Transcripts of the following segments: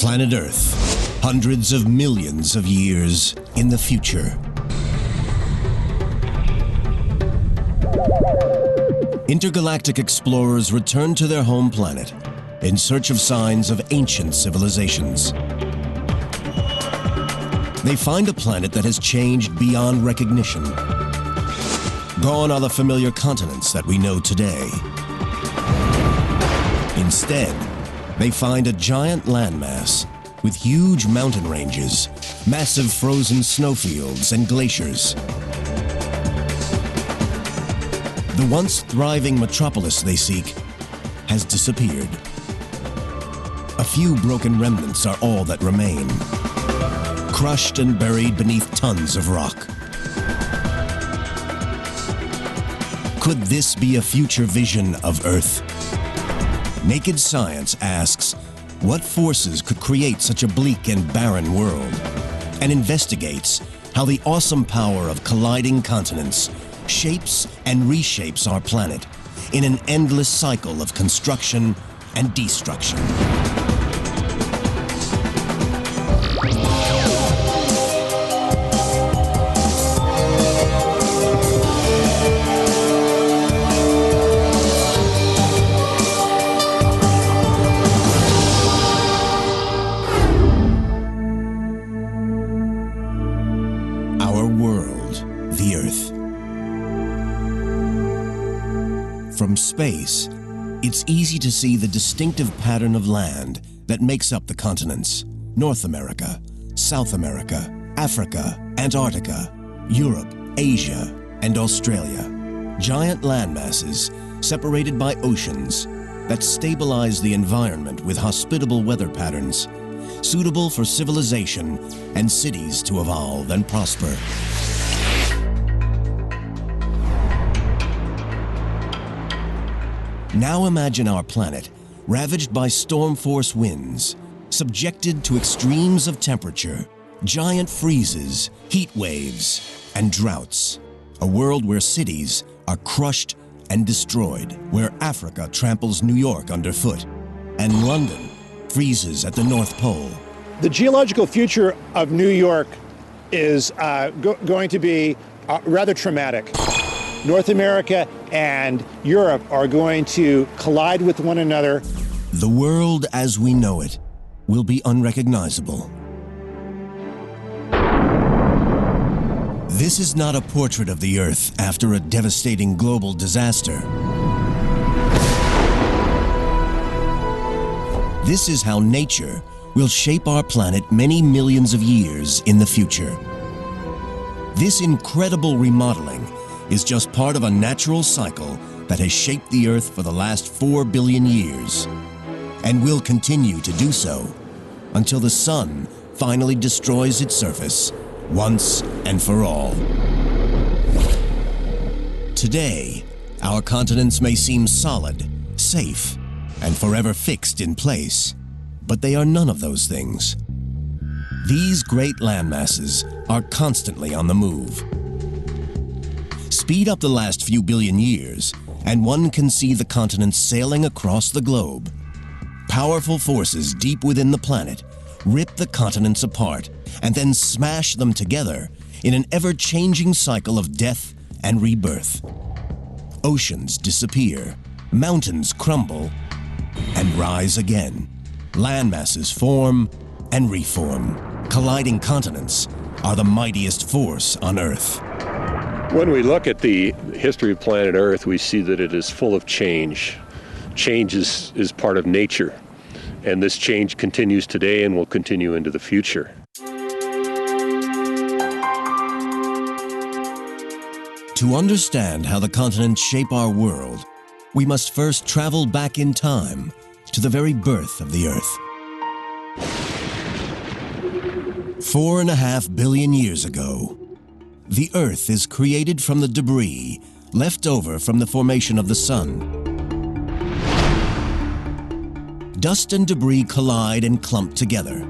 Planet Earth, hundreds of millions of years in the future. Intergalactic explorers return to their home planet in search of signs of ancient civilizations. They find a planet that has changed beyond recognition. Gone are the familiar continents that we know today. Instead, they find a giant landmass with huge mountain ranges, massive frozen snowfields, and glaciers. The once thriving metropolis they seek has disappeared. A few broken remnants are all that remain, crushed and buried beneath tons of rock. Could this be a future vision of Earth? Naked Science asks, what forces could create such a bleak and barren world? And investigates how the awesome power of colliding continents shapes and reshapes our planet in an endless cycle of construction and destruction. Our world, the Earth. From space, it's easy to see the distinctive pattern of land that makes up the continents: North America, South America, Africa, Antarctica, Europe, Asia, and Australia. Giant landmasses separated by oceans that stabilize the environment with hospitable weather patterns, suitable for civilization and cities to evolve and prosper. Now imagine our planet ravaged by storm force winds, subjected to extremes of temperature, giant freezes, heat waves, and droughts. A world where cities are crushed and destroyed, where Africa tramples New York underfoot, and London freezes at the North Pole. The geological future of New York is going to be rather traumatic. North America and Europe are going to collide with one another. The world as we know it will be unrecognizable. This is not a portrait of the Earth after a devastating global disaster. This is how nature will shape our planet many millions of years in the future. This incredible remodeling is just part of a natural cycle that has shaped the Earth for the last 4 billion years, and will continue to do so until the sun finally destroys its surface once and for all. Today, our continents may seem solid, safe, and forever fixed in place, but they are none of those things. These great landmasses are constantly on the move. Speed up the last few billion years, and one can see the continents sailing across the globe. Powerful forces deep within the planet rip the continents apart and then smash them together in an ever-changing cycle of death and rebirth. Oceans disappear, mountains crumble, and rise again. Landmasses form and reform. Colliding continents are the mightiest force on Earth. When we look at the history of planet Earth, we see that it is full of change. Change is part of nature, and this change continues today and will continue into the future. To understand how the continents shape our world, we must first travel back in time to the very birth of the Earth. 4.5 billion years ago, the Earth is created from the debris left over from the formation of the Sun. Dust and debris collide and clump together.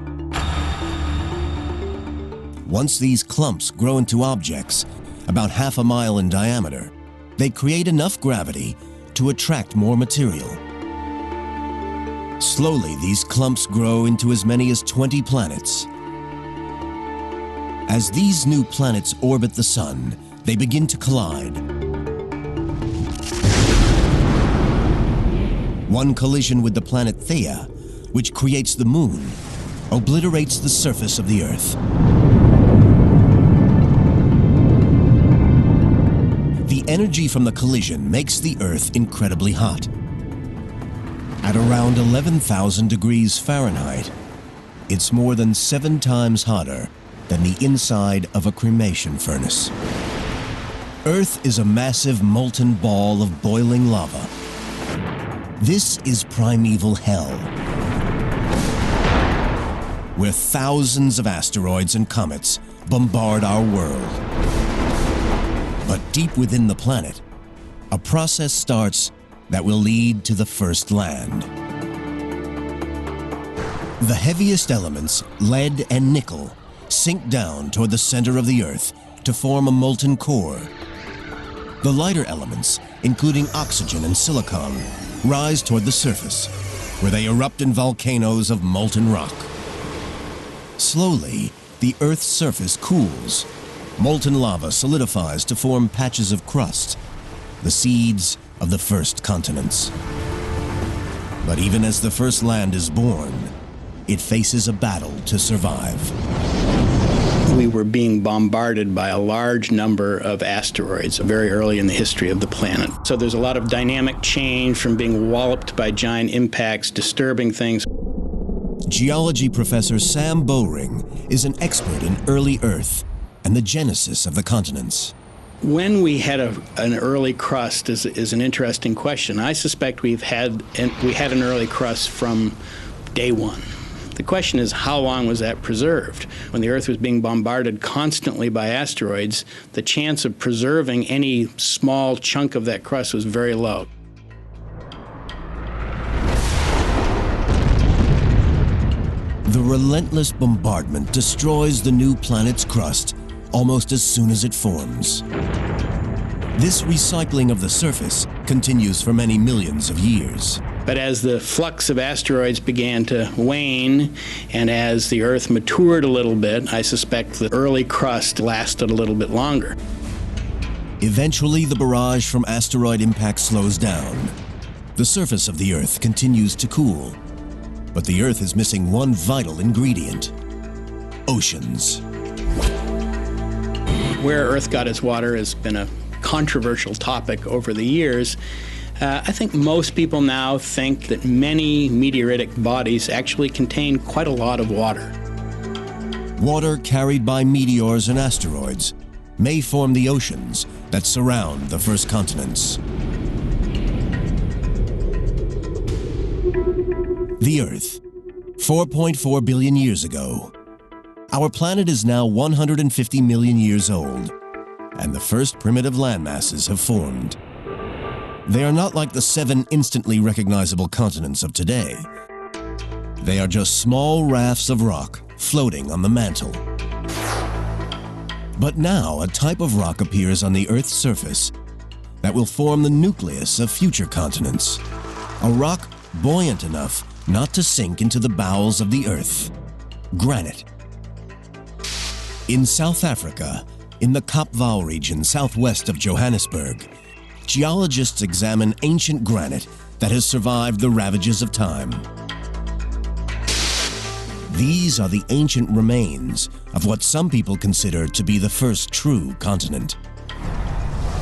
Once these clumps grow into objects about half a mile in diameter, they create enough gravity to attract more material. Slowly, these clumps grow into as many as 20 planets. As these new planets orbit the Sun, they begin to collide. One collision with the planet Theia, which creates the Moon, obliterates the surface of the Earth. The energy from the collision makes the Earth incredibly hot. At around 11,000 degrees Fahrenheit, it's more than 7 times hotter than the inside of a cremation furnace. Earth is a massive molten ball of boiling lava. This is primeval hell, where thousands of asteroids and comets bombard our world. But deep within the planet, a process starts that will lead to the first land. The heaviest elements, lead and nickel, sink down toward the center of the Earth to form a molten core. The lighter elements, including oxygen and silicon, rise toward the surface, where they erupt in volcanoes of molten rock. Slowly, the Earth's surface cools. Molten lava solidifies to form patches of crust, the seeds of the first continents. But even as the first land is born, it faces a battle to survive. We were being bombarded by a large number of asteroids very early in the history of the planet. So there's a lot of dynamic change from being walloped by giant impacts, disturbing things. Geology professor Sam Bowring is an expert in early Earth and the genesis of the continents. When we had an early crust is an interesting question. I suspect we had an early crust from day one. The question is, how long was that preserved? When the Earth was being bombarded constantly by asteroids, the chance of preserving any small chunk of that crust was very low. The relentless bombardment destroys the new planet's crust almost as soon as it forms. This recycling of the surface continues for many millions of years. But as the flux of asteroids began to wane, and as the Earth matured a little bit, I suspect the early crust lasted a little bit longer. Eventually, the barrage from asteroid impact slows down. The surface of the Earth continues to cool. But the Earth is missing one vital ingredient: oceans. Where Earth got its water has been a controversial topic over the years. I think most people now think that many meteoritic bodies actually contain quite a lot of water. Water carried by meteors and asteroids may form the oceans that surround the first continents. The Earth, 4.4 billion years ago. Our planet is now 150 million years old, and the first primitive landmasses have formed. They are not like the 7 instantly recognizable continents of today. They are just small rafts of rock floating on the mantle. But now a type of rock appears on the Earth's surface that will form the nucleus of future continents. A rock buoyant enough not to sink into the bowels of the Earth. Granite. In South Africa, in the Kaapvaal region southwest of Johannesburg, geologists examine ancient granite that has survived the ravages of time. These are the ancient remains of what some people consider to be the first true continent.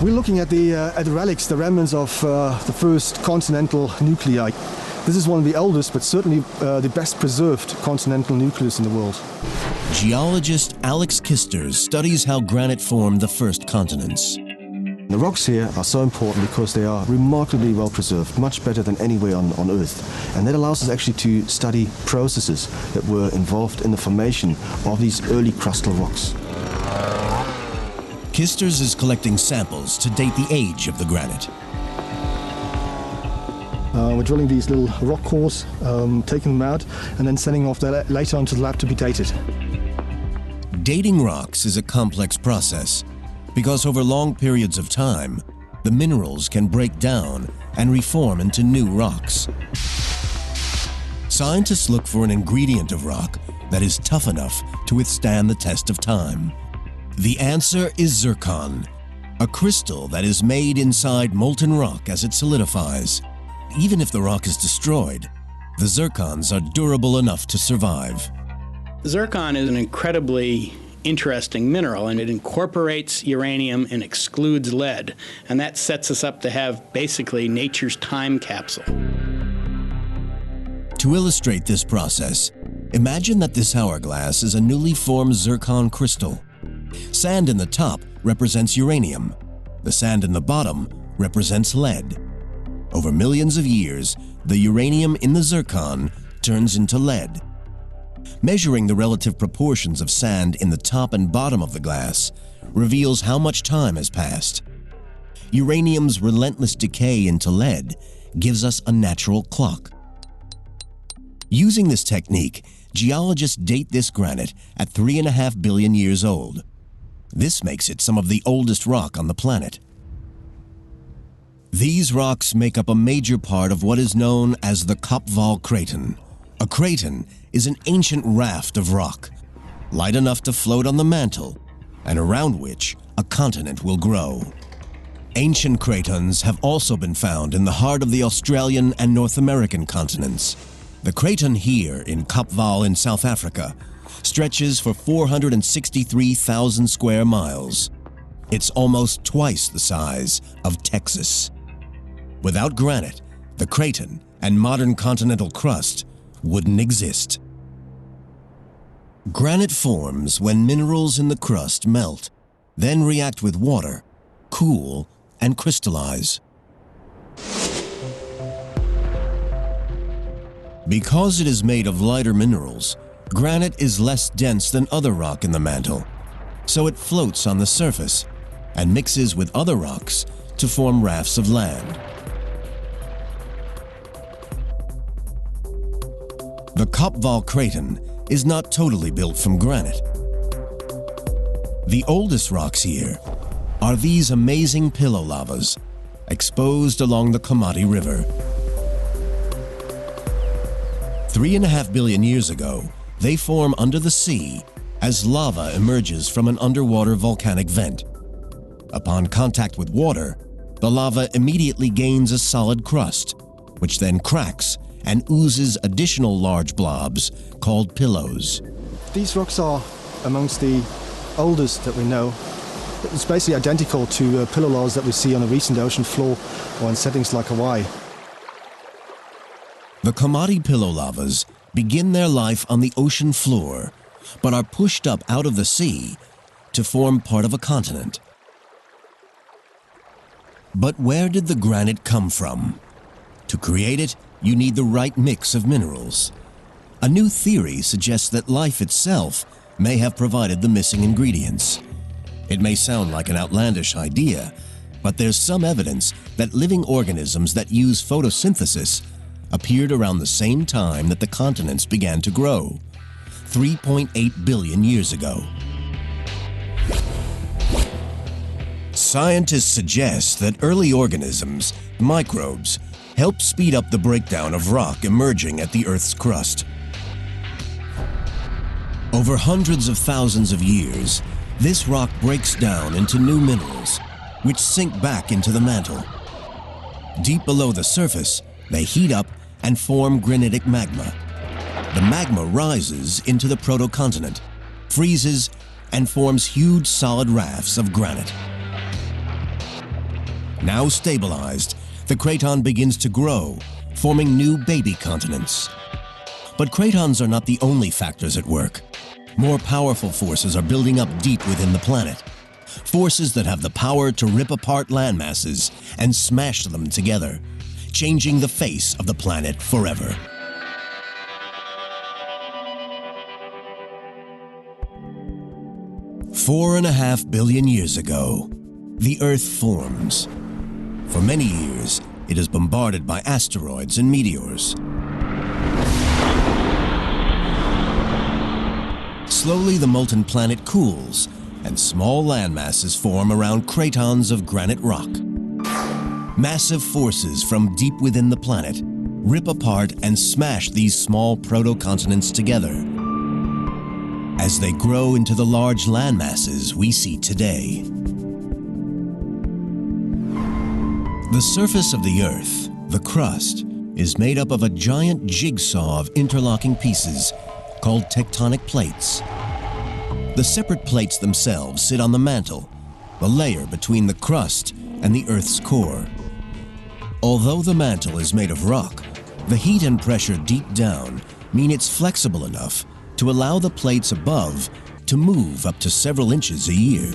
We're looking at the relics, the remnants of the first continental nuclei. This is one of the oldest, but certainly the best preserved continental nucleus in the world. Geologist Alex Kisters studies how granite formed the first continents. The rocks here are so important because they are remarkably well preserved, much better than anywhere on Earth. And that allows us actually to study processes that were involved in the formation of these early crustal rocks. Kisters is collecting samples to date the age of the granite. We're drilling these little rock cores, taking them out, and then sending them off later onto the lab to be dated. Dating rocks is a complex process because over long periods of time, the minerals can break down and reform into new rocks. Scientists look for an ingredient of rock that is tough enough to withstand the test of time. The answer is zircon, a crystal that is made inside molten rock as it solidifies. Even if the rock is destroyed, the zircons are durable enough to survive. Zircon is an incredibly interesting mineral, and it incorporates uranium and excludes lead, and that sets us up to have basically nature's time capsule. To illustrate this process, imagine that this hourglass is a newly formed zircon crystal. Sand in the top represents uranium. The sand in the bottom represents lead. Over millions of years, the uranium in the zircon turns into lead. Measuring the relative proportions of sand in the top and bottom of the glass reveals how much time has passed. Uranium's relentless decay into lead gives us a natural clock. Using this technique, geologists date this granite at 3.5 billion years old. This makes it some of the oldest rock on the planet. These rocks make up a major part of what is known as the Kopval Craton. A craton is an ancient raft of rock, light enough to float on the mantle, and around which a continent will grow. Ancient cratons have also been found in the heart of the Australian and North American continents. The craton here in Kopval in South Africa stretches for 463,000 square miles. It's almost twice the size of Texas. Without granite, the craton and modern continental crust wouldn't exist. Granite forms when minerals in the crust melt, then react with water, cool, and crystallize. Because it is made of lighter minerals, granite is less dense than other rock in the mantle, so it floats on the surface and mixes with other rocks to form rafts of land. The Kopval Craton is not totally built from granite. The oldest rocks here are these amazing pillow lavas exposed along the Komati River. 3.5 billion years ago, they form under the sea as lava emerges from an underwater volcanic vent. Upon contact with water, the lava immediately gains a solid crust, which then cracks and oozes additional large blobs called pillows. These rocks are amongst the oldest that we know. It's basically identical to pillow lavas that we see on a recent ocean floor or in settings like Hawaii. The Komati pillow lavas begin their life on the ocean floor, but are pushed up out of the sea to form part of a continent. But where did the granite come from? To create it, you need the right mix of minerals. A new theory suggests that life itself may have provided the missing ingredients. It may sound like an outlandish idea, but there's some evidence that living organisms that use photosynthesis appeared around the same time that the continents began to grow, 3.8 billion years ago. Scientists suggest that early organisms, microbes, help speed up the breakdown of rock emerging at the Earth's crust. Over hundreds of thousands of years, this rock breaks down into new minerals, which sink back into the mantle. Deep below the surface, they heat up and form granitic magma. The magma rises into the protocontinent, freezes, and forms huge solid rafts of granite. Now stabilized, the craton begins to grow, forming new baby continents. But cratons are not the only factors at work. More powerful forces are building up deep within the planet. Forces that have the power to rip apart landmasses and smash them together, changing the face of the planet forever. Four and a half billion years ago, the Earth forms. For many years, it is bombarded by asteroids and meteors. Slowly, the molten planet cools, and small landmasses form around cratons of granite rock. Massive forces from deep within the planet rip apart and smash these small proto-continents together as they grow into the large landmasses we see today. The surface of the Earth, the crust, is made up of a giant jigsaw of interlocking pieces called tectonic plates. The separate plates themselves sit on the mantle, the layer between the crust and the Earth's core. Although the mantle is made of rock, the heat and pressure deep down mean it's flexible enough to allow the plates above to move up to several inches a year.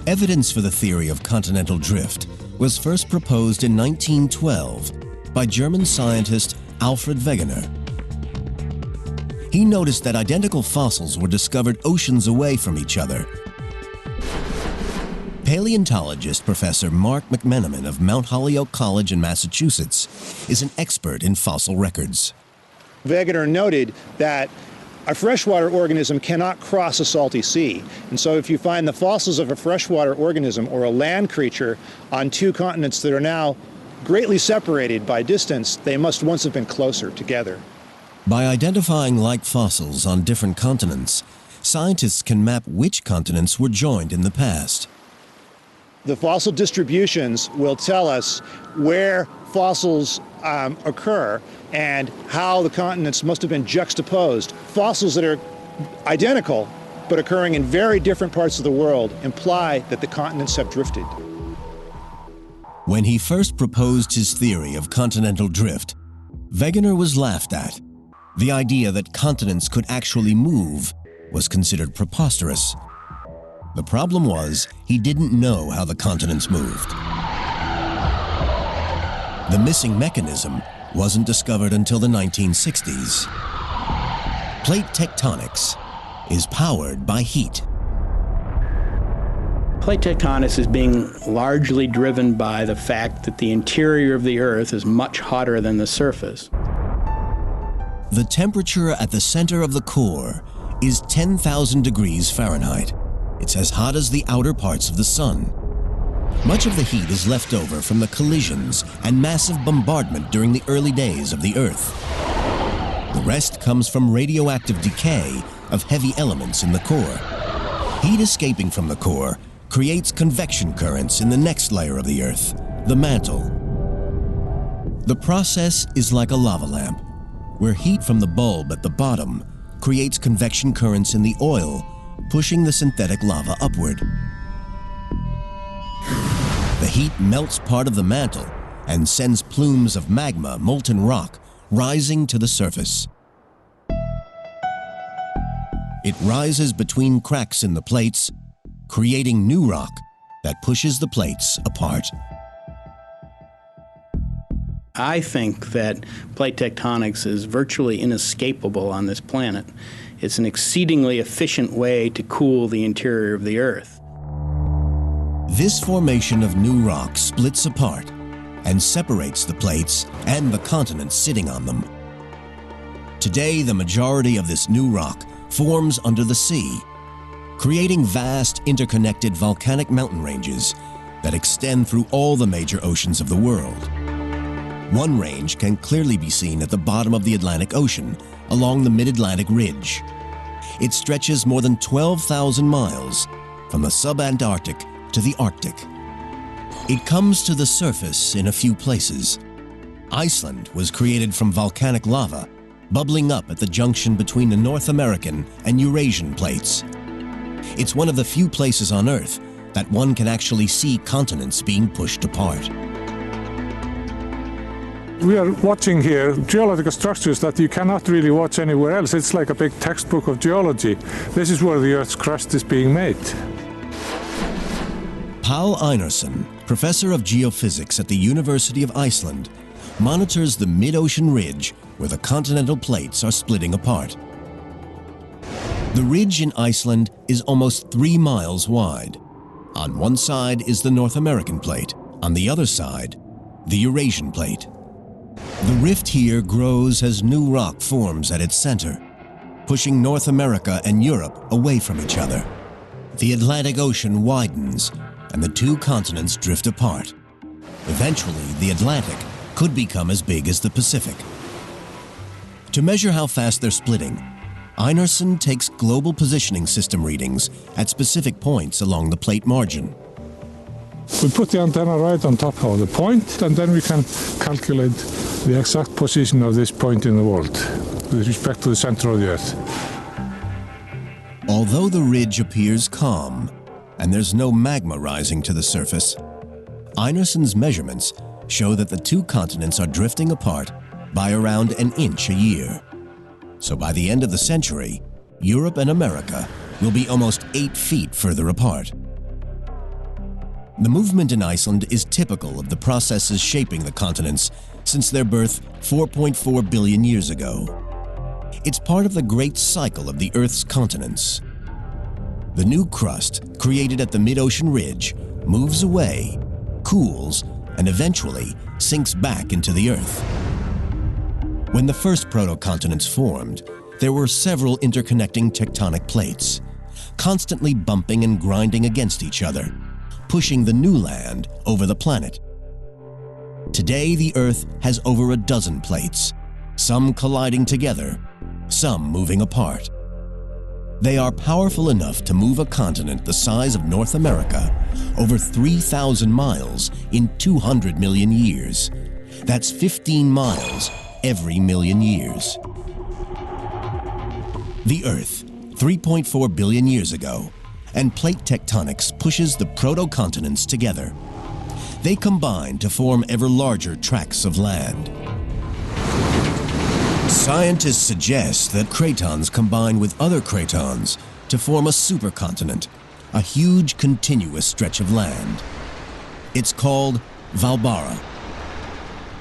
Evidence for the theory of continental drift was first proposed in 1912 by German scientist Alfred Wegener. He noticed that identical fossils were discovered oceans away from each other. Paleontologist Professor Mark McMenamin of Mount Holyoke College in Massachusetts is an expert in fossil records. Wegener noted that a freshwater organism cannot cross a salty sea. And so if you find the fossils of a freshwater organism or a land creature on two continents that are now greatly separated by distance, they must once have been closer together. By identifying like fossils on different continents, scientists can map which continents were joined in the past. The fossil distributions will tell us where fossils occur and how the continents must have been juxtaposed. Fossils that are identical but occurring in very different parts of the world imply that the continents have drifted. When he first proposed his theory of continental drift, Wegener was laughed at. The idea that continents could actually move was considered preposterous. The problem was, he didn't know how the continents moved. The missing mechanism wasn't discovered until the 1960s. Plate tectonics is powered by heat. Plate tectonics is being largely driven by the fact that the interior of the Earth is much hotter than the surface. The temperature at the center of the core is 10,000 degrees Fahrenheit. It's as hot as the outer parts of the sun. Much of the heat is left over from the collisions and massive bombardment during the early days of the Earth. The rest comes from radioactive decay of heavy elements in the core. Heat escaping from the core creates convection currents in the next layer of the Earth, the mantle. The process is like a lava lamp, where heat from the bulb at the bottom creates convection currents in the oil, pushing the synthetic lava upward. The heat melts part of the mantle and sends plumes of magma, molten rock, rising to the surface. It rises between cracks in the plates, creating new rock that pushes the plates apart. I think that plate tectonics is virtually inescapable on this planet. It's an exceedingly efficient way to cool the interior of the Earth. This formation of new rock splits apart and separates the plates and the continents sitting on them. Today, the majority of this new rock forms under the sea, creating vast interconnected volcanic mountain ranges that extend through all the major oceans of the world. One range can clearly be seen at the bottom of the Atlantic Ocean, along the Mid-Atlantic Ridge. It stretches more than 12,000 miles from the sub-Antarctic to the Arctic. It comes to the surface in a few places. Iceland was created from volcanic lava, bubbling up at the junction between the North American and Eurasian plates. It's one of the few places on Earth that one can actually see continents being pushed apart. We are watching here geological structures that you cannot really watch anywhere else. It's like a big textbook of geology. This is where the Earth's crust is being made. Pál Einarsson, professor of geophysics at the University of Iceland, monitors the mid-ocean ridge where the continental plates are splitting apart. The ridge in Iceland is almost 3 miles wide. On one side is the North American plate, on the other side, the Eurasian plate. The rift here grows as new rock forms at its center, pushing North America and Europe away from each other. The Atlantic Ocean widens, and the two continents drift apart. Eventually, the Atlantic could become as big as the Pacific. To measure how fast they're splitting, Einarsson takes global positioning system readings at specific points along the plate margin. We put the antenna right on top of the point, and then we can calculate the exact position of this point in the world with respect to the center of the Earth. Although the ridge appears calm and there's no magma rising to the surface, Einarsson's measurements show that the two continents are drifting apart by around an inch a year. So by the end of the century, Europe and America will be almost 8 feet further apart. The movement in Iceland is typical of the processes shaping the continents since their birth 4.4 billion years ago. It's part of the great cycle of the Earth's continents. The new crust, created at the mid-ocean ridge, moves away, cools, and eventually sinks back into the Earth. When the first proto-continents formed, there were several interconnecting tectonic plates, constantly bumping and grinding against each other, pushing the new land over the planet. Today, the Earth has over a dozen plates, some colliding together, some moving apart. They are powerful enough to move a continent the size of North America over 3,000 miles in 200 million years. That's 15 miles every million years. The Earth, 3.4 billion years ago, and plate tectonics pushes the proto-continents together. They combine to form ever larger tracts of land. Scientists suggest that cratons combine with other cratons to form a supercontinent, a huge continuous stretch of land. It's called Valbara.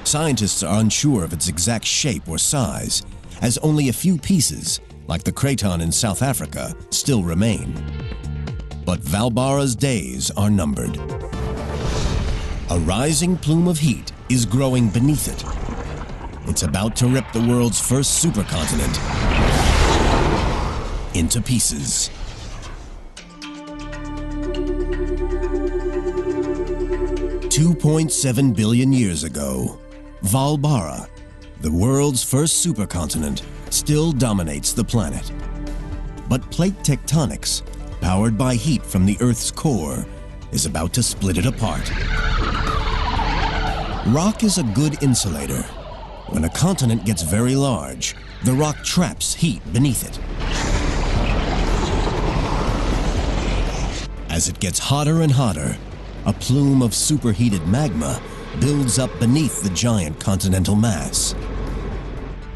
Scientists are unsure of its exact shape or size, as only a few pieces, like the craton in South Africa, still remain. But Valbara's days are numbered. A rising plume of heat is growing beneath it. It's about to rip the world's first supercontinent into pieces. $2.7 billion years ago, Valbara, the world's first supercontinent, still dominates the planet. But plate tectonics, powered by heat from the Earth's core, is about to split it apart. Rock is a good insulator. When a continent gets very large, the rock traps heat beneath it. As it gets hotter and hotter, a plume of superheated magma builds up beneath the giant continental mass.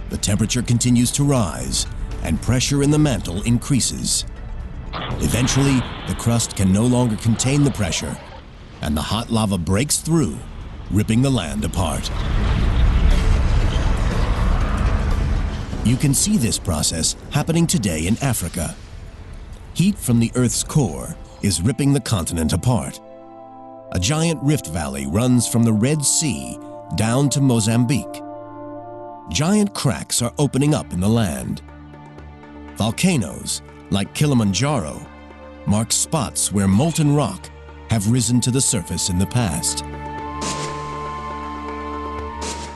The temperature continues to rise, and pressure in the mantle increases. Eventually, the crust can no longer contain the pressure, and the hot lava breaks through, ripping the land apart. You can see this process happening today in Africa. Heat from the Earth's core is ripping the continent apart. A giant rift valley runs from the Red Sea down to Mozambique. Giant cracks are opening up in the land. Volcanoes, like Kilimanjaro, mark spots where molten rock have risen to the surface in the past.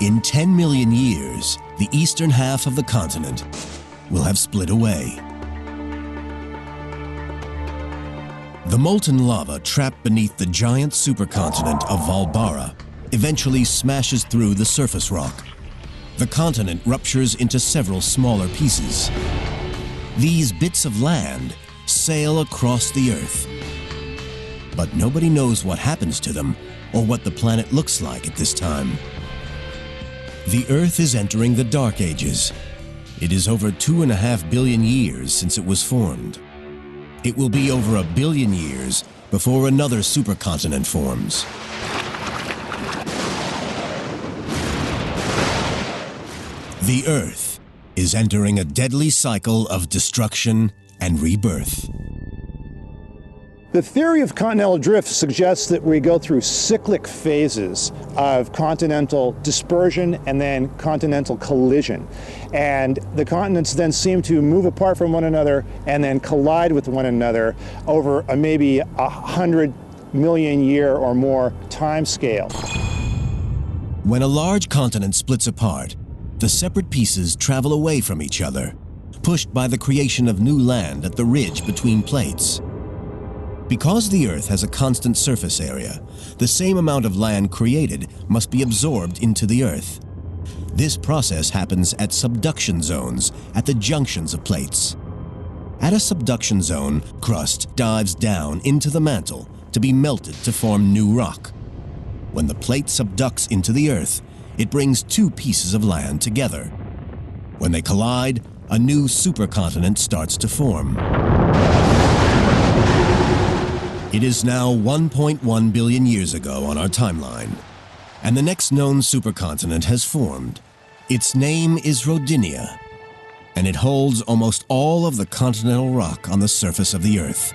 In 10 million years, the eastern half of the continent will have split away. The molten lava trapped beneath the giant supercontinent of Valbara eventually smashes through the surface rock. The continent ruptures into several smaller pieces. These bits of land sail across the Earth. But nobody knows what happens to them or what the planet looks like at this time. The Earth is entering the Dark Ages. It is over 2.5 billion years since it was formed. It will be over 1 billion years before another supercontinent forms. The Earth is entering a deadly cycle of destruction and rebirth. The theory of continental drift suggests that we go through cyclic phases of continental dispersion and then continental collision. And the continents then seem to move apart from one another and then collide with one another over maybe 100 million year or more time scale. When a large continent splits apart, the separate pieces travel away from each other, pushed by the creation of new land at the ridge between plates. Because the Earth has a constant surface area, the same amount of land created must be absorbed into the Earth. This process happens at subduction zones at the junctions of plates. At a subduction zone, crust dives down into the mantle to be melted to form new rock. When the plate subducts into the Earth, it brings two pieces of land together. When they collide, a new supercontinent starts to form. It is now 1.1 billion years ago on our timeline, and the next known supercontinent has formed. Its name is Rodinia, and it holds almost all of the continental rock on the surface of the Earth.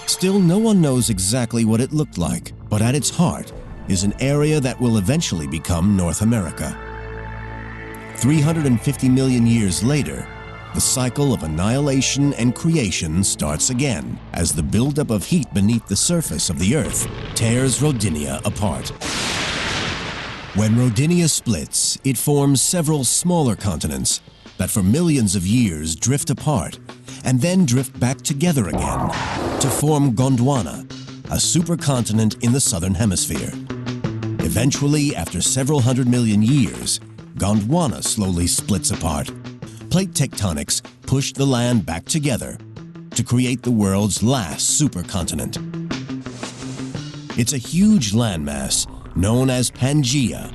Still, no one knows exactly what it looked like, but at its heart is an area that will eventually become North America. 350 million years later, the cycle of annihilation and creation starts again as the buildup of heat beneath the surface of the Earth tears Rodinia apart. When Rodinia splits, it forms several smaller continents that for millions of years drift apart and then drift back together again to form Gondwana, a supercontinent in the southern hemisphere. Eventually, after several 100 million years, Gondwana slowly splits apart. Plate tectonics pushed the land back together to create the world's last supercontinent. It's a huge landmass known as Pangaea.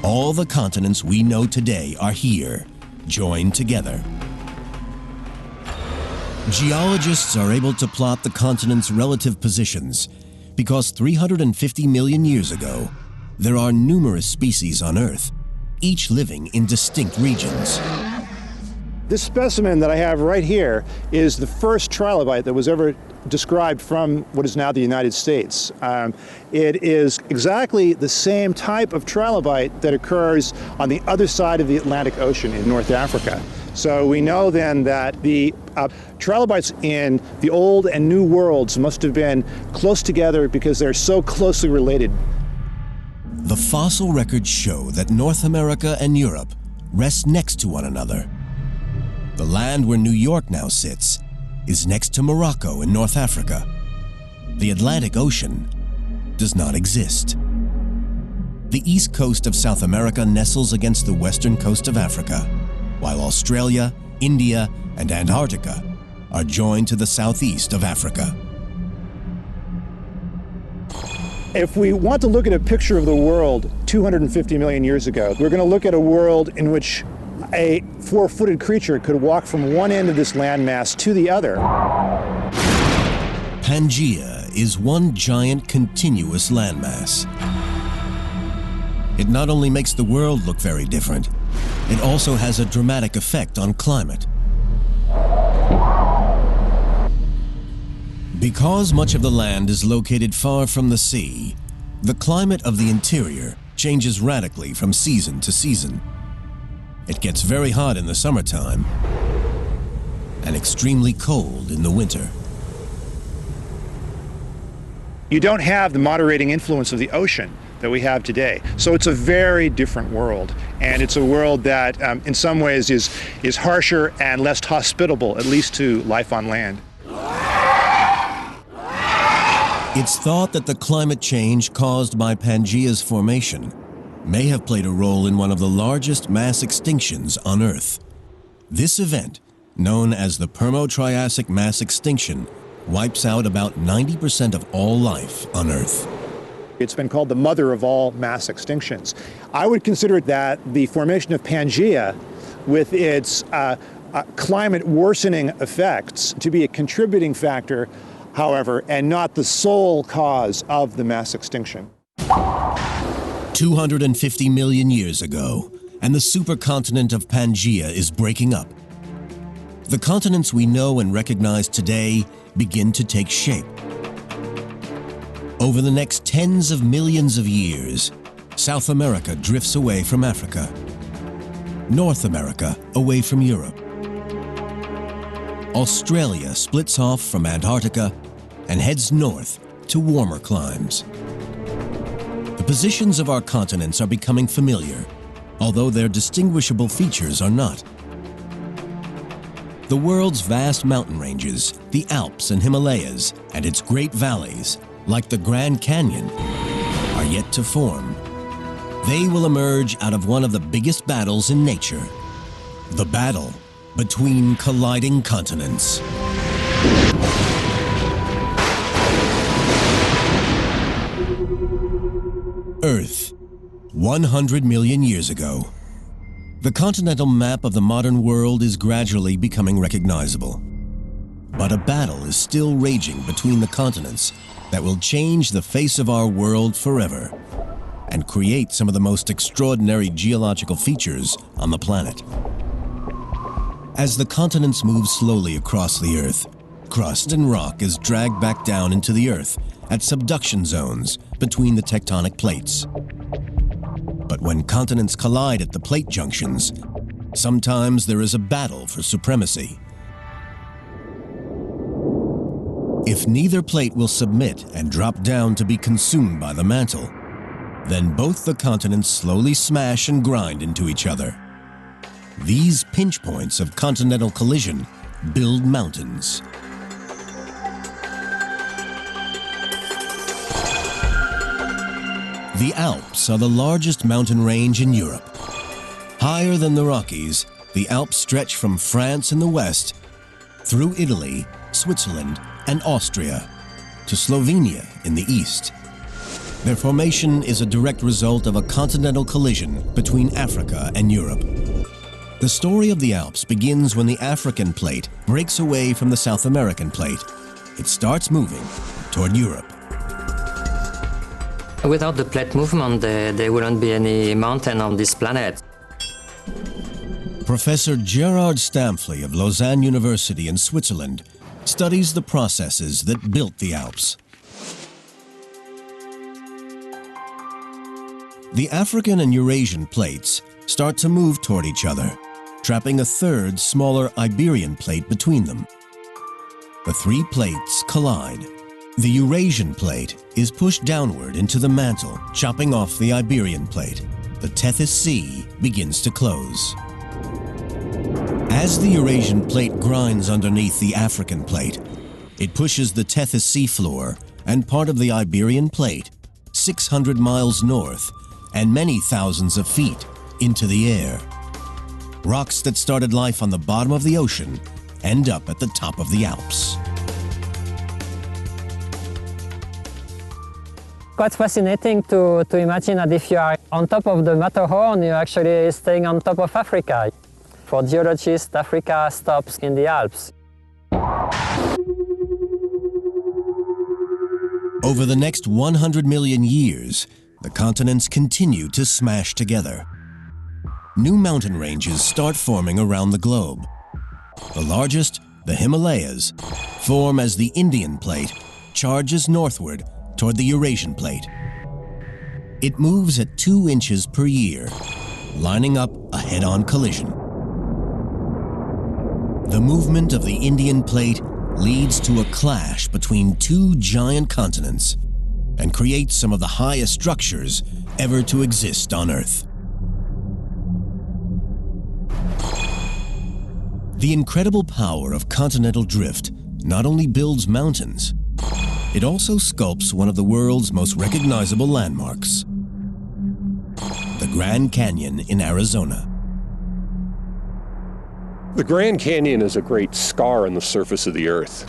All the continents we know today are here, joined together. Geologists are able to plot the continents' relative positions because 350 million years ago, there are numerous species on Earth, each living in distinct regions. This specimen that I have right here is the first trilobite that was ever described from what is now the United States. It is exactly the same type of trilobite that occurs on the other side of the Atlantic Ocean in North Africa. So we know then that the trilobites in the old and new worlds must have been close together because they're so closely related. The fossil records show that North America and Europe rest next to one another. The land where New York now sits is next to Morocco in North Africa. The Atlantic Ocean does not exist. The east coast of South America nestles against the western coast of Africa, while Australia, India, and Antarctica are joined to the southeast of Africa. If we want to look at a picture of the world 250 million years ago, we're going to look at a world in which a four-footed creature could walk from one end of this landmass to the other. Pangaea is one giant continuous landmass. It not only makes the world look very different, it also has a dramatic effect on climate. Because much of the land is located far from the sea, the climate of the interior changes radically from season to season. It gets very hot in the summertime and extremely cold in the winter. You don't have the moderating influence of the ocean that we have today. So it's a very different world. And it's a world that in some ways is harsher and less hospitable, at least to life on land. It's thought that the climate change caused by Pangaea's formation may have played a role in one of the largest mass extinctions on Earth. This event, known as the Permo-Triassic mass extinction, wipes out about 90% of all life on Earth. It's been called the mother of all mass extinctions. I would consider that the formation of Pangaea, with its climate worsening effects, to be a contributing factor, however, and not the sole cause of the mass extinction. 250 million years ago, and the supercontinent of Pangaea is breaking up. The continents we know and recognize today begin to take shape. Over the next tens of millions of years, South America drifts away from Africa, North America away from Europe. Australia splits off from Antarctica, and heads north to warmer climes. The positions of our continents are becoming familiar, although their distinguishable features are not. The world's vast mountain ranges, the Alps and Himalayas, and its great valleys, like the Grand Canyon, are yet to form. They will emerge out of one of the biggest battles in nature, the battle between colliding continents. Earth, 100 million years ago. The continental map of the modern world is gradually becoming recognizable. But a battle is still raging between the continents that will change the face of our world forever and create some of the most extraordinary geological features on the planet. As the continents move slowly across the Earth, crust and rock is dragged back down into the Earth at subduction zones between the tectonic plates. But when continents collide at the plate junctions, sometimes there is a battle for supremacy. If neither plate will submit and drop down to be consumed by the mantle, then both the continents slowly smash and grind into each other. These pinch points of continental collision build mountains. The Alps are the largest mountain range in Europe. Higher than the Rockies, the Alps stretch from France in the west through Italy, Switzerland, and Austria to Slovenia in the east. Their formation is a direct result of a continental collision between Africa and Europe. The story of the Alps begins when the African plate breaks away from the South American plate. It starts moving toward Europe. Without the plate movement, there wouldn't be any mountain on this planet. Professor Gerard Stamfli of Lausanne University in Switzerland studies the processes that built the Alps. The African and Eurasian plates start to move toward each other, trapping a third, smaller Iberian plate between them. The three plates collide. The Eurasian plate is pushed downward into the mantle, chopping off the Iberian plate. The Tethys Sea begins to close. As the Eurasian plate grinds underneath the African plate, it pushes the Tethys Sea floor and part of the Iberian plate 600 miles north and many thousands of feet into the air. Rocks that started life on the bottom of the ocean end up at the top of the Alps. Quite fascinating to imagine that if you are on top of the Matterhorn, you're actually staying on top of Africa. For geologists, Africa stops in the Alps. Over the next 100 million years, the continents continue to smash together. New mountain ranges start forming around the globe. The largest, the Himalayas, form as the Indian plate charges northward toward the Eurasian plate. It moves at 2 inches per year, lining up a head-on collision. The movement of the Indian plate leads to a clash between two giant continents and creates some of the highest structures ever to exist on Earth. The incredible power of continental drift not only builds mountains, it also sculpts one of the world's most recognizable landmarks, the Grand Canyon in Arizona. The Grand Canyon is a great scar on the surface of the Earth.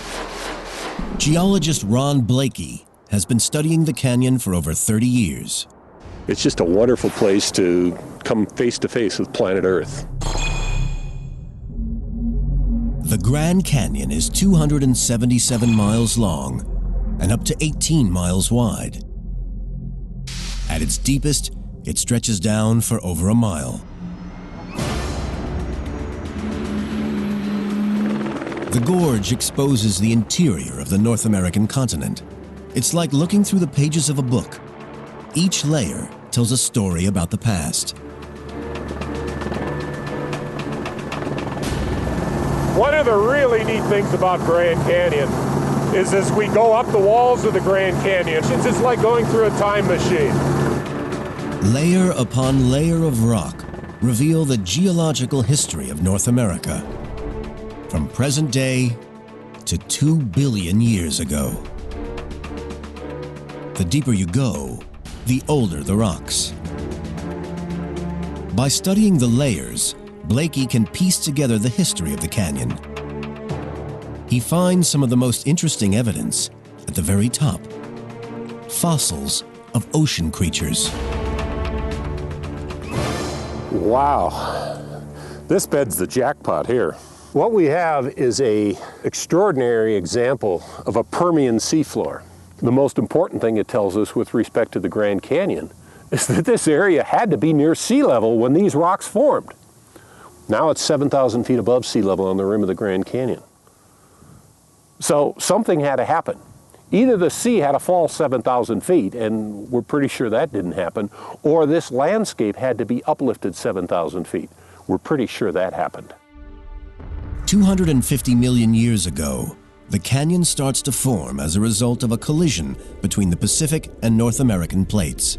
Geologist Ron Blakey has been studying the canyon for over 30 years. It's just a wonderful place to come face to face with planet Earth. The Grand Canyon is 277 miles long and up to 18 miles wide. At its deepest, it stretches down for over a mile. The gorge exposes the interior of the North American continent. It's like looking through the pages of a book. Each layer tells a story about the past. One of the really neat things about Grand Canyon is as we go up the walls of the Grand Canyon, it's just like going through a time machine. Layer upon layer of rock reveal the geological history of North America, from present day to 2 billion years ago. The deeper you go, the older the rocks. By studying the layers, Blakey can piece together the history of the canyon. He finds some of the most interesting evidence at the very top: fossils of ocean creatures. Wow, this bed's the jackpot here. What we have is an extraordinary example of a Permian seafloor. The most important thing it tells us with respect to the Grand Canyon is that this area had to be near sea level when these rocks formed. Now it's 7,000 feet above sea level on the rim of the Grand Canyon. So something had to happen. Either the sea had to fall 7,000 feet, and we're pretty sure that didn't happen, or this landscape had to be uplifted 7,000 feet. We're pretty sure that happened. 250 million years ago, the canyon starts to form as a result of a collision between the Pacific and North American plates.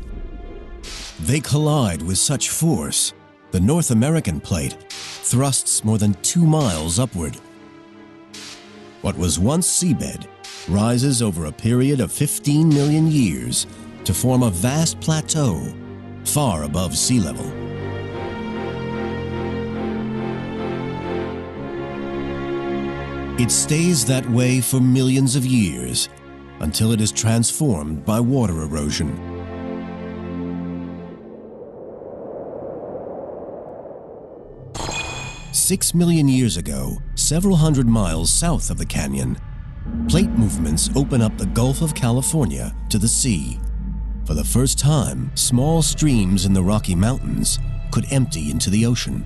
They collide with such force, the North American plate thrusts more than 2 miles upward. What was once seabed rises over a period of 15 million years to form a vast plateau far above sea level. It stays that way for millions of years until it is transformed by water erosion. Six million years ago, several hundred miles south of the canyon, plate movements open up the Gulf of California to the sea. For the first time, small streams in the Rocky Mountains could empty into the ocean.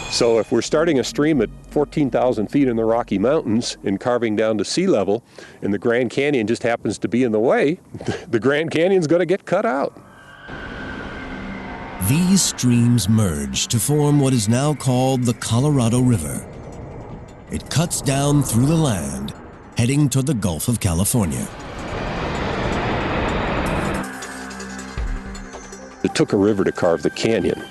So if we're starting a stream at 14,000 feet in the Rocky Mountains and carving down to sea level, and the Grand Canyon just happens to be in the way, the Grand Canyon's going to get cut out. These streams merge to form what is now called the Colorado River. It cuts down through the land, heading toward the Gulf of California. It took a river to carve the canyon.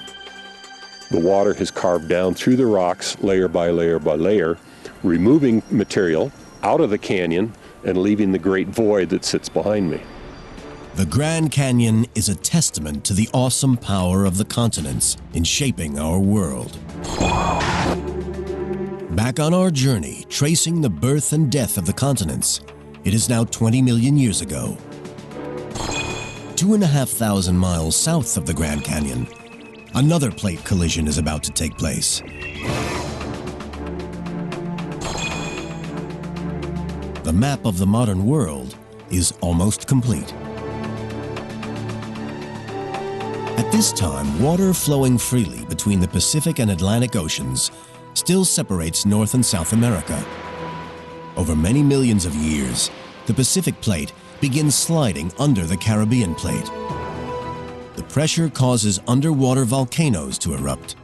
The water has carved down through the rocks layer by layer by layer, removing material out of the canyon and leaving the great void that sits behind me. The Grand Canyon is a testament to the awesome power of the continents in shaping our world. Back on our journey, tracing the birth and death of the continents, it is now 20 million years ago. 2,500 miles south of the Grand Canyon, another plate collision is about to take place. The map of the modern world is almost complete. At this time, water flowing freely between the Pacific and Atlantic Oceans still separates North and South America. Over many millions of years, the Pacific plate begins sliding under the Caribbean plate. The pressure causes underwater volcanoes to erupt.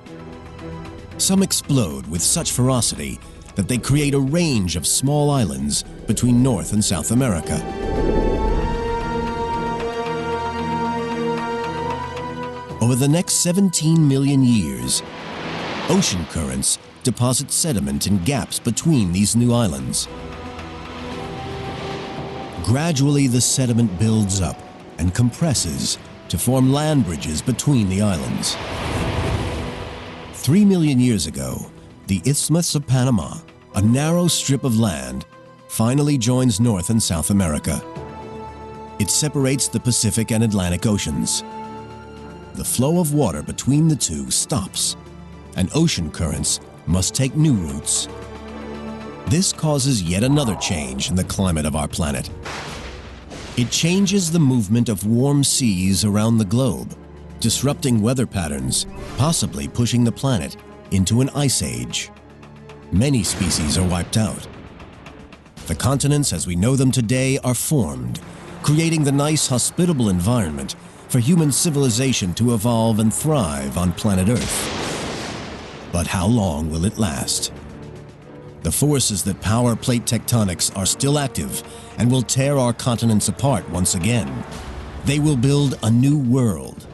Some explode with such ferocity that they create a range of small islands between North and South America. Over the next 17 million years, ocean currents deposit sediment in gaps between these new islands. Gradually, the sediment builds up and compresses to form land bridges between the islands. 3 million years ago, the Isthmus of Panama, a narrow strip of land, finally joins North and South America. It separates the Pacific and Atlantic Oceans. The flow of water between the two stops, and ocean currents must take new routes. This causes yet another change in the climate of our planet. It changes the movement of warm seas around the globe, disrupting weather patterns, possibly pushing the planet into an ice age. Many species are wiped out. The continents as we know them today are formed, creating the nice, hospitable environment for human civilization to evolve and thrive on planet Earth. But how long will it last? The forces that power plate tectonics are still active and will tear our continents apart once again. They will build a new world,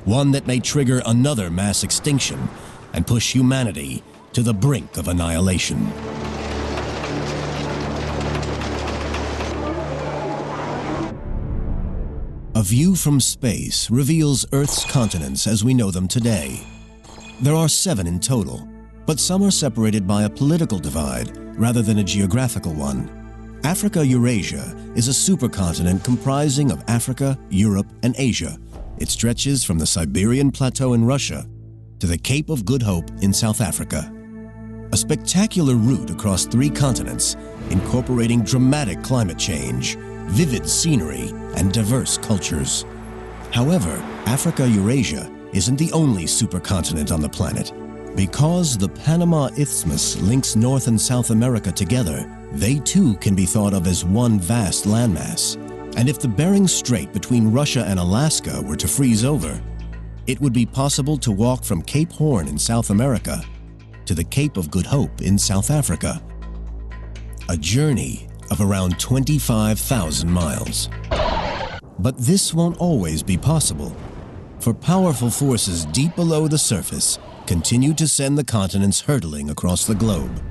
one that may trigger another mass extinction and push humanity to the brink of annihilation. A view from space reveals Earth's continents as we know them today. There are 7 in total, but some are separated by a political divide rather than a geographical one. Africa-Eurasia is a supercontinent comprising of Africa, Europe, and Asia. It stretches from the Siberian Plateau in Russia to the Cape of Good Hope in South Africa. A spectacular route across 3 continents, incorporating dramatic climate change, vivid scenery, and diverse cultures. However, Africa-Eurasia isn't the only supercontinent on the planet. Because the Panama Isthmus links North and South America together, they too can be thought of as one vast landmass. And if the Bering Strait between Russia and Alaska were to freeze over, it would be possible to walk from Cape Horn in South America to the Cape of Good Hope in South Africa. A journey of around 25,000 miles. But this won't always be possible, for powerful forces deep below the surface continue to send the continents hurtling across the globe.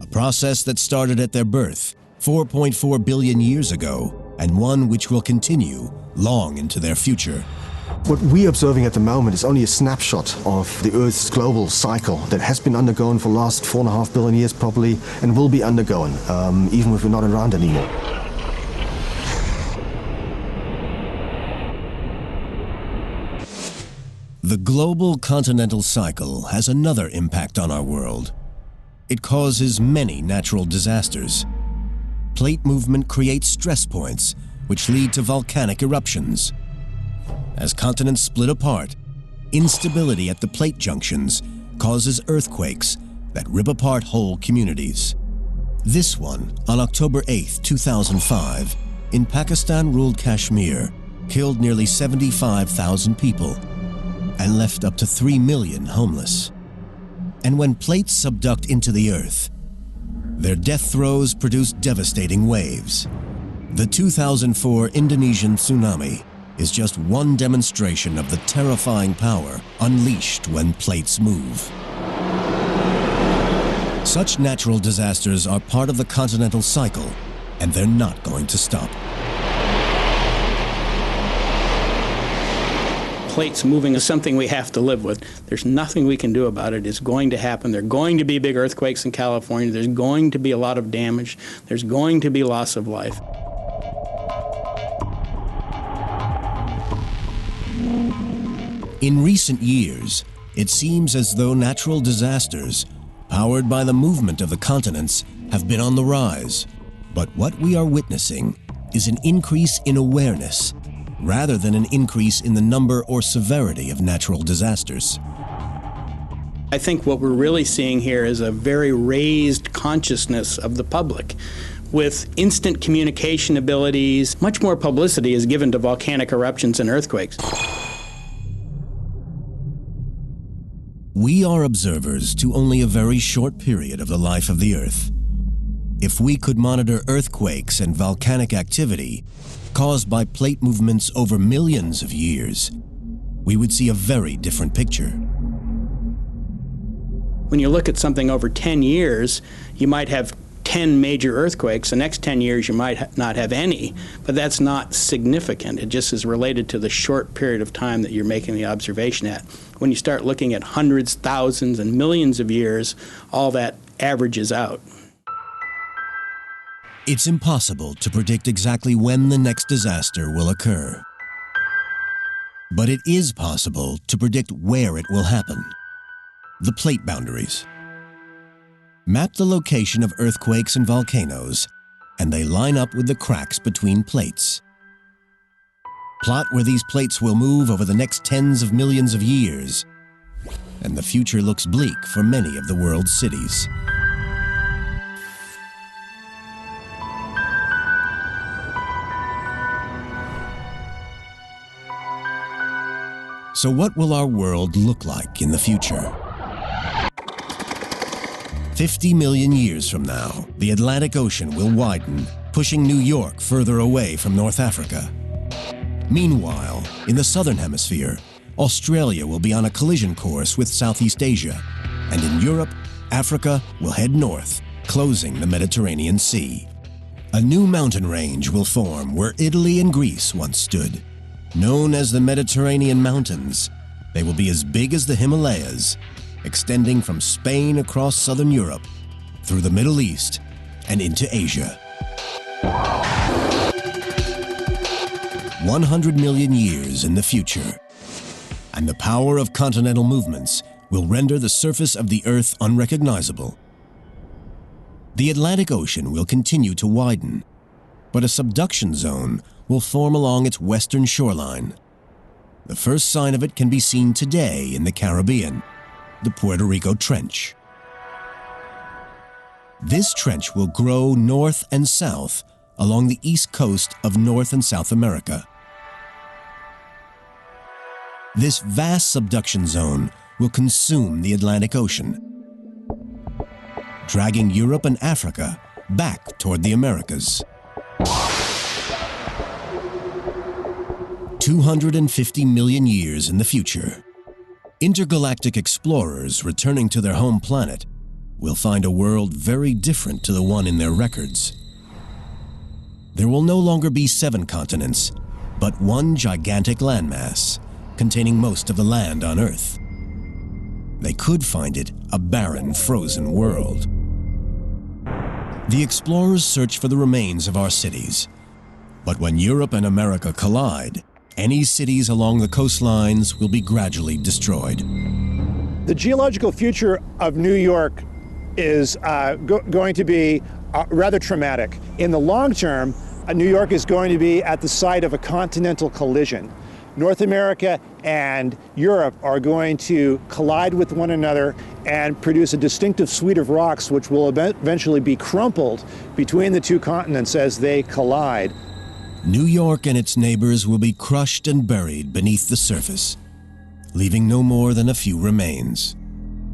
A process that started at their birth 4.4 billion years ago, and one which will continue long into their future. What we're observing at the moment is only a snapshot of the Earth's global cycle that has been undergoing for the last 4.5 billion years probably, and will be undergoing, even if we're not around anymore. The global continental cycle has another impact on our world. It causes many natural disasters. Plate movement creates stress points, which lead to volcanic eruptions. As continents split apart, instability at the plate junctions causes earthquakes that rip apart whole communities. This one, on October 8, 2005, in Pakistan-ruled Kashmir, killed nearly 75,000 people and left up to 3 million homeless. And when plates subduct into the earth, their death throes produce devastating waves. The 2004 Indonesian tsunami is just one demonstration of the terrifying power unleashed when plates move. Such natural disasters are part of the continental cycle, and they're not going to stop. Plates moving is something we have to live with. There's nothing we can do about it. It's going to happen. There are going to be big earthquakes in California. There's going to be a lot of damage. There's going to be loss of life. In recent years, it seems as though natural disasters, powered by the movement of the continents, have been on the rise. But what we are witnessing is an increase in awareness, rather than an increase in the number or severity of natural disasters. I think what we're really seeing here is a very raised consciousness of the public. With instant communication abilities, much more publicity is given to volcanic eruptions and earthquakes. We are observers to only a very short period of the life of the Earth. If we could monitor earthquakes and volcanic activity caused by plate movements over millions of years, we would see a very different picture. When you look at something over 10 years, you might have 10 major earthquakes. The next 10 years you might not have any, but that's not significant. It just is related to the short period of time that you're making the observation at. When you start looking at hundreds, thousands, and millions of years, all that averages out. It's impossible to predict exactly when the next disaster will occur. But it is possible to predict where it will happen. The plate boundaries. Map the location of earthquakes and volcanoes, and they line up with the cracks between plates. Plot where these plates will move over the next tens of millions of years, and the future looks bleak for many of the world's cities. So what will our world look like in the future? 50 million years from now, the Atlantic Ocean will widen, pushing New York further away from North Africa. Meanwhile, in the southern hemisphere, Australia will be on a collision course with Southeast Asia, and in Europe, Africa will head north, closing the Mediterranean Sea. A new mountain range will form where Italy and Greece once stood. Known as the Mediterranean Mountains, they will be as big as the Himalayas, extending from Spain across southern Europe, through the Middle East, and into Asia. 100 million years in the future, and the power of continental movements will render the surface of the Earth unrecognizable. The Atlantic Ocean will continue to widen, but a subduction zone will form along its western shoreline. The first sign of it can be seen today in the Caribbean, the Puerto Rico Trench. This trench will grow north and south along the east coast of North and South America. This vast subduction zone will consume the Atlantic Ocean, dragging Europe and Africa back toward the Americas. 250 million years in the future, intergalactic explorers returning to their home planet will find a world very different to the one in their records. There will no longer be 7 continents, but one gigantic landmass containing most of the land on Earth. They could find it a barren, frozen world. The explorers search for the remains of our cities, but when Europe and America collide, any cities along the coastlines will be gradually destroyed. The geological future of New York is going to be rather traumatic. In the long term, New York is going to be at the site of a continental collision. North America and Europe are going to collide with one another and produce a distinctive suite of rocks which will eventually be crumpled between the two continents as they collide. New York and its neighbors will be crushed and buried beneath the surface, leaving no more than a few remains.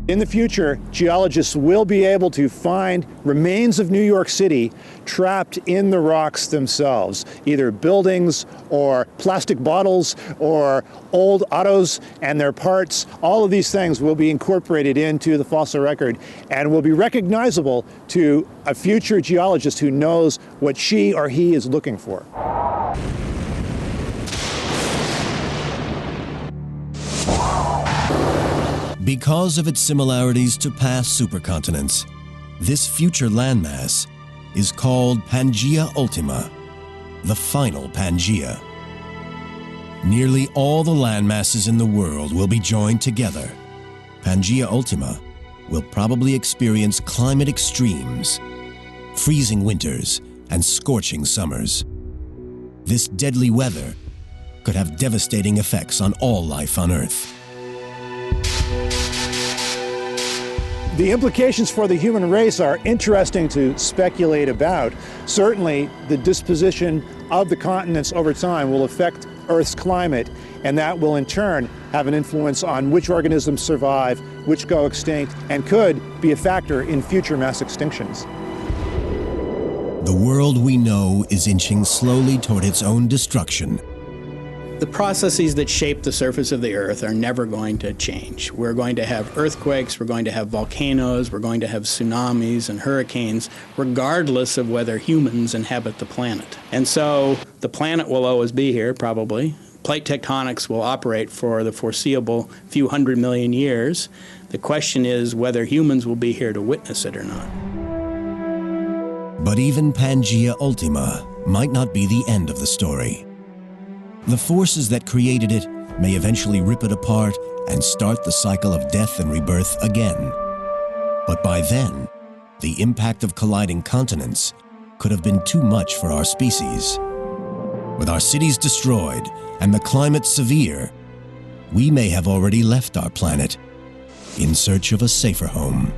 In the future, geologists will be able to find remains of New York City trapped in the rocks themselves, either buildings or plastic bottles or old autos and their parts. All of these things will be incorporated into the fossil record and will be recognizable to a future geologist who knows what she or he is looking for. Because of its similarities to past supercontinents, this future landmass is called Pangaea Ultima, the final Pangaea. Nearly all the landmasses in the world will be joined together. Pangaea Ultima will probably experience climate extremes, freezing winters and scorching summers. This deadly weather could have devastating effects on all life on Earth. The implications for the human race are interesting to speculate about. Certainly, the disposition of the continents over time will affect Earth's climate, and that will in turn have an influence on which organisms survive, which go extinct, and could be a factor in future mass extinctions. The world we know is inching slowly toward its own destruction. The processes that shape the surface of the Earth are never going to change. We're going to have earthquakes, we're going to have volcanoes, we're going to have tsunamis and hurricanes, regardless of whether humans inhabit the planet. And so the planet will always be here, probably. Plate tectonics will operate for the foreseeable few 100 million years. The question is whether humans will be here to witness it or not. But even Pangaea Ultima might not be the end of the story. The forces that created it may eventually rip it apart and start the cycle of death and rebirth again. But by then, the impact of colliding continents could have been too much for our species. With our cities destroyed and the climate severe, we may have already left our planet in search of a safer home.